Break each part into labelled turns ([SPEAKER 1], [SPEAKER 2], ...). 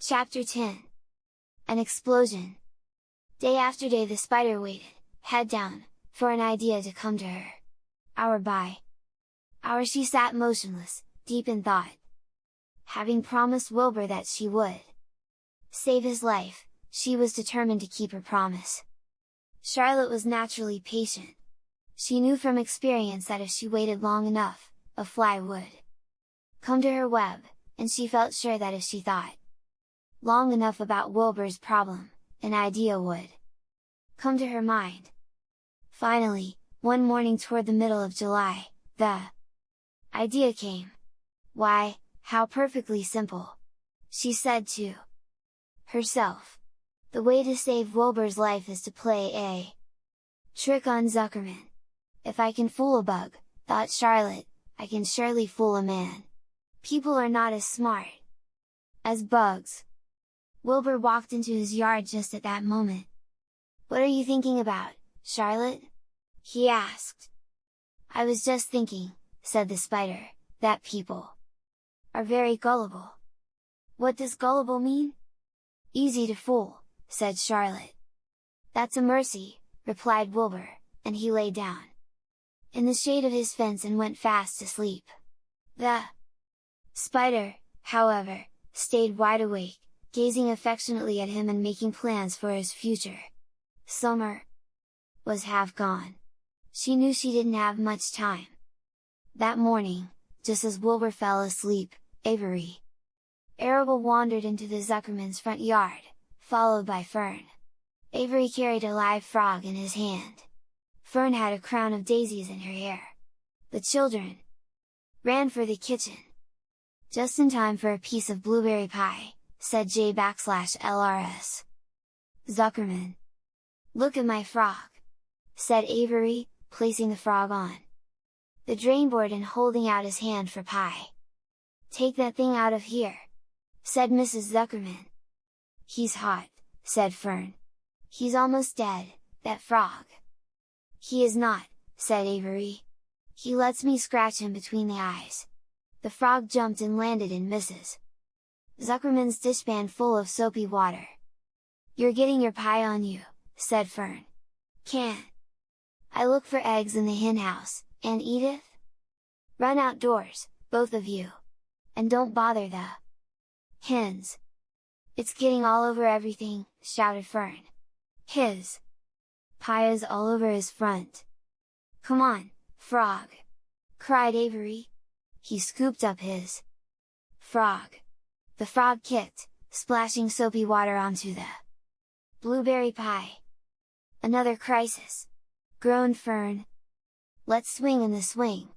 [SPEAKER 1] Chapter 10. An explosion. Day after day the spider waited, head down, for an idea to come to her. Hour by hour she sat motionless, deep in thought. Having promised Wilbur that she would save his life, she was determined to keep her promise. Charlotte was naturally patient. She knew from experience that if she waited long enough, a fly would come to her web, and she felt sure that if she thought long enough about Wilbur's problem, an idea would come to her mind. Finally, one morning toward the middle of July, the idea came. Why, how perfectly simple! She said to herself. The way to save Wilbur's life is to play a trick on Zuckerman. If I can fool a bug, thought Charlotte, I can surely fool a man. People are not as smart as bugs. Wilbur walked into his yard just at that moment. What are you thinking about, Charlotte? He asked. I was just thinking, said the spider, that people are very gullible. What does gullible mean? Easy to fool, said Charlotte. That's a mercy, replied Wilbur, and he lay down in the shade of his fence and went fast asleep. The spider, however, stayed wide awake, gazing affectionately at him and making plans for his future. Summer was half gone. She knew she didn't have much time. That morning, just as Wilbur fell asleep, Avery Arable wandered into the Zuckerman's front yard, followed by Fern. Avery carried a live frog in his hand. Fern had a crown of daisies in her hair. The children ran for the kitchen. Just in time for a piece of blueberry pie, said J_LRS. Zuckerman. Look at my frog! Said Avery, placing the frog on the drainboard and holding out his hand for pie. Take that thing out of here! Said Mrs. Zuckerman. He's hot, said Fern. He's almost dead, that frog. He is not, said Avery. He lets me scratch him between the eyes. The frog jumped and landed in Mrs. Zuckerman's dishpan full of soapy water. You're getting your pie on you, said Fern. Can I look for eggs in the hen house, Aunt Edith? Run outdoors, both of you. And don't bother the hens. It's getting all over everything, shouted Fern. His pie is all over his front. Come on, frog! Cried Avery. He scooped up his frog. The frog kicked, splashing soapy water onto the blueberry pie. Another crisis! Groaned Fern. Let's swing in the swing!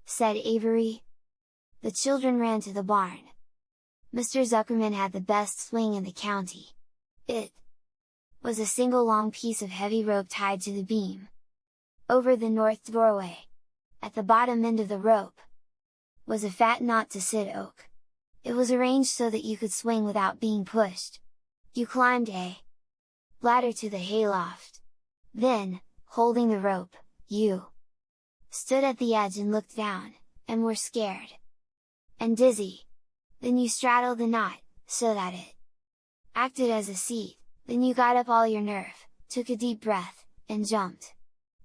[SPEAKER 1] Said Avery. The children ran to the barn. Mr. Zuckerman had the best swing in the county. It was a single long piece of heavy rope tied to the beam over the north doorway. At the bottom end of the rope was a fat knot to sit oak. It was arranged so that you could swing without being pushed. You climbed a ladder to the hayloft. Then, holding the rope, you stood at the edge and looked down, and were scared and dizzy. Then you straddled the knot, so that it acted as a seat. Then you got up all your nerve, took a deep breath, and jumped.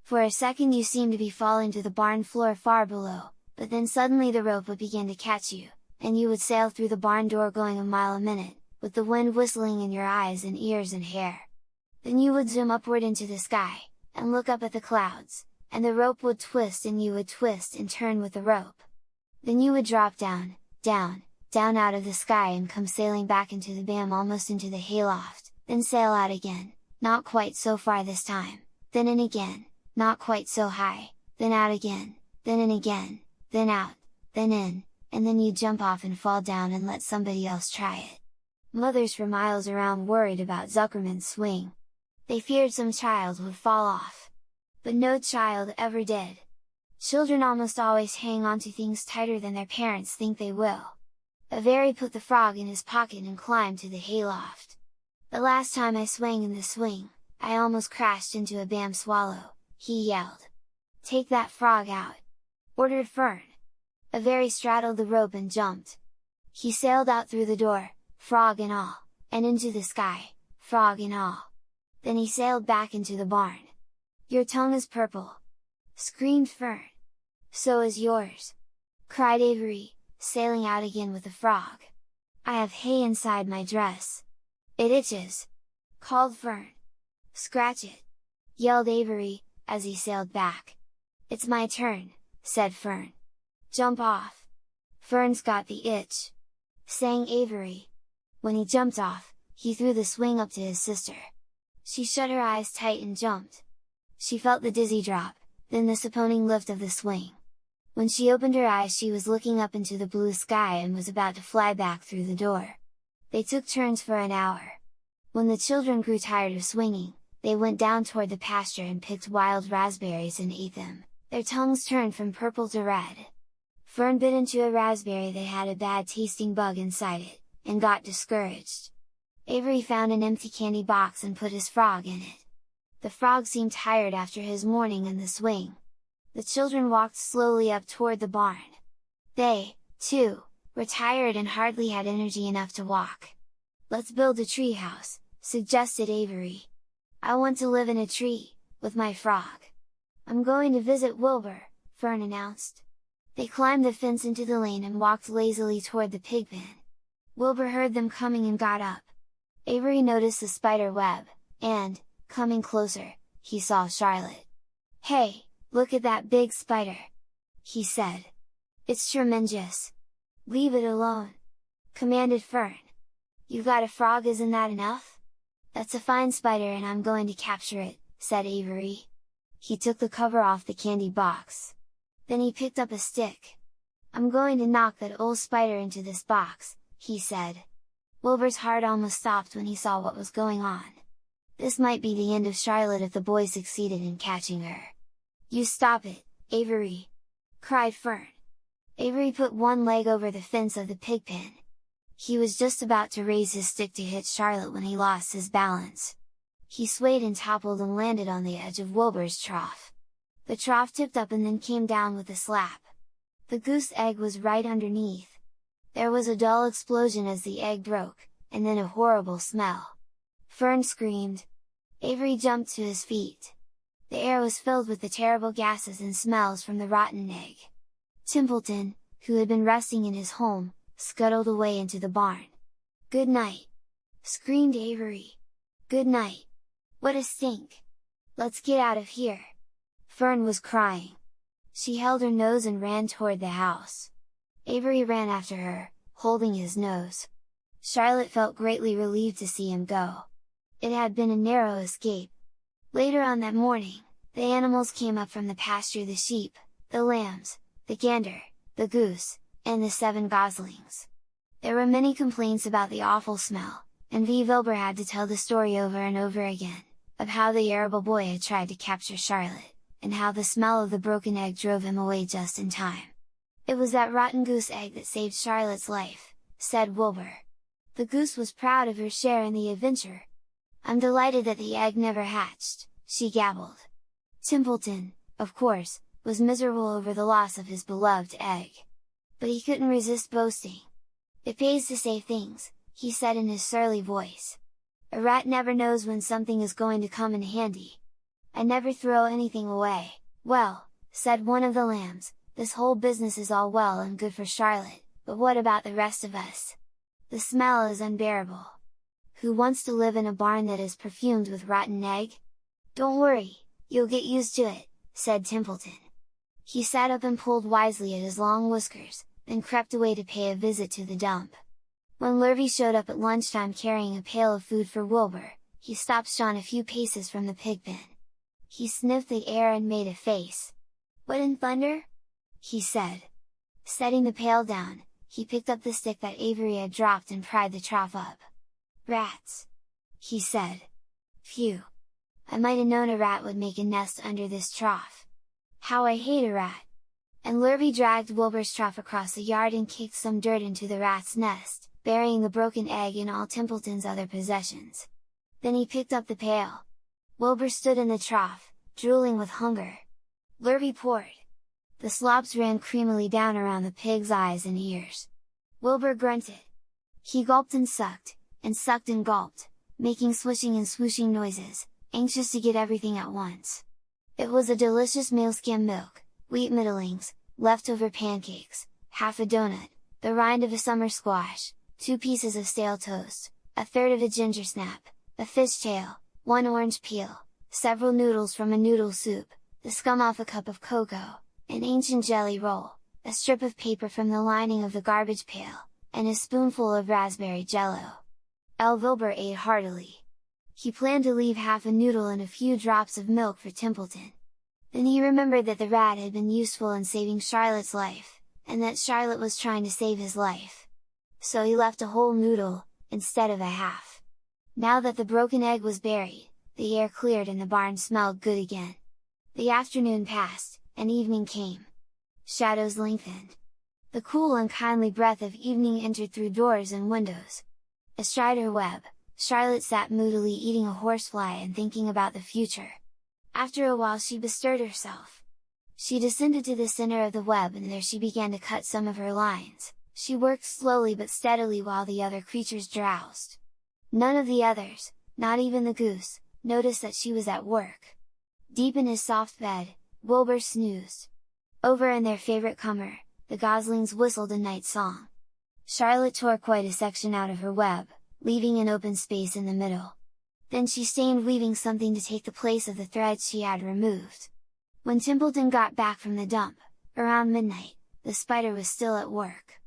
[SPEAKER 1] For a second you seemed to be falling to the barn floor far below, but then suddenly the rope would begin to catch you, and you would sail through the barn door going a mile a minute, with the wind whistling in your eyes and ears and hair. Then you would zoom upward into the sky, and look up at the clouds, and the rope would twist and you would twist and turn with the rope. Then you would drop down, down, down out of the sky and come sailing back into the BAM almost into the hayloft, then sail out again, not quite so far this time, then in again, not quite so high, then out again, then in again, then out, then in, and then you'd jump off and fall down and let somebody else try it. Mothers for miles around worried about Zuckerman's swing. They feared some child would fall off. But no child ever did. Children almost always hang on to things tighter than their parents think they will. Avery put the frog in his pocket and climbed to the hayloft. The last time I swang in the swing, I almost crashed into a BAM swallow, he yelled. Take that frog out! Ordered Fern. Avery straddled the rope and jumped. He sailed out through the door, frog and all, and into the sky, frog and all. Then he sailed back into the barn. Your tongue is purple! Screamed Fern. So is yours! Cried Avery, sailing out again with the frog. I have hay inside my dress! It itches! Called Fern. Scratch it! Yelled Avery, as he sailed back. It's my turn, said Fern. Jump off! Fern's got the itch! Sang Avery. When he jumped off, he threw the swing up to his sister. She shut her eyes tight and jumped. She felt the dizzy drop, then the supponing lift of the swing. When she opened her eyes she was looking up into the blue sky and was about to fly back through the door. They took turns for an hour. When the children grew tired of swinging, they went down toward the pasture and picked wild raspberries and ate them, their tongues turned from purple to red. Fern bit into a raspberry that had a bad tasting bug inside it, and got discouraged. Avery found an empty candy box and put his frog in it. The frog seemed tired after his morning in the swing. The children walked slowly up toward the barn. They, too, were tired and hardly had energy enough to walk. Let's build a tree house, suggested Avery. I want to live in a tree, with my frog. I'm going to visit Wilbur, Fern announced. They climbed the fence into the lane and walked lazily toward the pig pen. Wilbur heard them coming and got up. Avery noticed the spider web, and, coming closer, he saw Charlotte. Hey, look at that big spider! He said. It's tremendous! Leave it alone! Commanded Fern. You got a frog, isn't that enough? That's a fine spider and I'm going to capture it, said Avery. He took the cover off the candy box. Then he picked up a stick. I'm going to knock that old spider into this box, he said. Wilbur's heart almost stopped when he saw what was going on. This might be the end of Charlotte if the boys succeeded in catching her. You stop it, Avery! Cried Fern. Avery put one leg over the fence of the pig pen. He was just about to raise his stick to hit Charlotte when he lost his balance. He swayed and toppled and landed on the edge of Wilbur's trough. The trough tipped up and then came down with a slap. The goose egg was right underneath. There was a dull explosion as the egg broke, and then a horrible smell. Fern screamed. Avery jumped to his feet. The air was filled with the terrible gases and smells from the rotten egg. Templeton, who had been resting in his home, scuttled away into the barn. Good night! Screamed Avery. Good night! What a stink! Let's get out of here! Fern was crying. She held her nose and ran toward the house. Avery ran after her, holding his nose. Charlotte felt greatly relieved to see him go. It had been a narrow escape. Later on that morning, the animals came up from the pasture: the sheep, the lambs, the gander, the goose, and the 7 goslings. There were many complaints about the awful smell, and Wilbur had to tell the story over and over again, of how the Arable boy had tried to capture Charlotte, and how the smell of the broken egg drove him away just in time. It was that rotten goose egg that saved Charlotte's life, said Wilbur. The goose was proud of her share in the adventure. I'm delighted that the egg never hatched, she gabbled. Templeton, of course, was miserable over the loss of his beloved egg. But he couldn't resist boasting. It pays to say things, he said in his surly voice. A rat never knows when something is going to come in handy. I never throw anything away. Well, said one of the lambs, this whole business is all well and good for Charlotte, but what about the rest of us? The smell is unbearable. Who wants to live in a barn that is perfumed with rotten egg? Don't worry, you'll get used to it, said Templeton. He sat up and pulled wisely at his long whiskers, then crept away to pay a visit to the dump. When Lurvy showed up at lunchtime carrying a pail of food for Wilbur, he stopped Sean a few paces from the pig pen. He sniffed the air and made a face. What in thunder? He said. Setting the pail down, he picked up the stick that Avery had dropped and pried the trough up. Rats! He said. Phew! I might have known a rat would make a nest under this trough. How I hate a rat! And Lurvy dragged Wilbur's trough across the yard and kicked some dirt into the rat's nest, burying the broken egg and all Templeton's other possessions. Then he picked up the pail. Wilbur stood in the trough, drooling with hunger. Lurvy poured. The slops ran creamily down around the pig's eyes and ears. Wilbur grunted. He gulped and sucked and gulped, making swishing and swooshing noises, anxious to get everything at once. It was a delicious meal: skim milk, wheat middlings, leftover pancakes, half a donut, the rind of a summer squash, 2 pieces of stale toast, a third of a ginger snap, a fish tail, 1 orange peel, several noodles from a noodle soup, the scum off a cup of cocoa, an ancient jelly roll, a strip of paper from the lining of the garbage pail, and a spoonful of raspberry jello. El Wilbur ate heartily. He planned to leave half a noodle and a few drops of milk for Templeton. Then he remembered that the rat had been useful in saving Charlotte's life, and that Charlotte was trying to save his life. So he left a whole noodle, instead of a half. Now that the broken egg was buried, the air cleared and the barn smelled good again. The afternoon passed, and evening came. Shadows lengthened. The cool and kindly breath of evening entered through doors and windows. Astride her web, Charlotte sat moodily eating a horsefly and thinking about the future. After a while she bestirred herself. She descended to the center of the web and there she began to cut some of her lines. She worked slowly but steadily while the other creatures drowsed. None of the others, not even the goose, noticed that she was at work. Deep in his soft bed, Wilbur snoozed. Over in their favorite cummer, the goslings whistled a night song. Charlotte tore quite a section out of her web, leaving an open space in the middle. Then she stained weaving something to take the place of the threads she had removed. When Templeton got back from the dump, around midnight, the spider was still at work.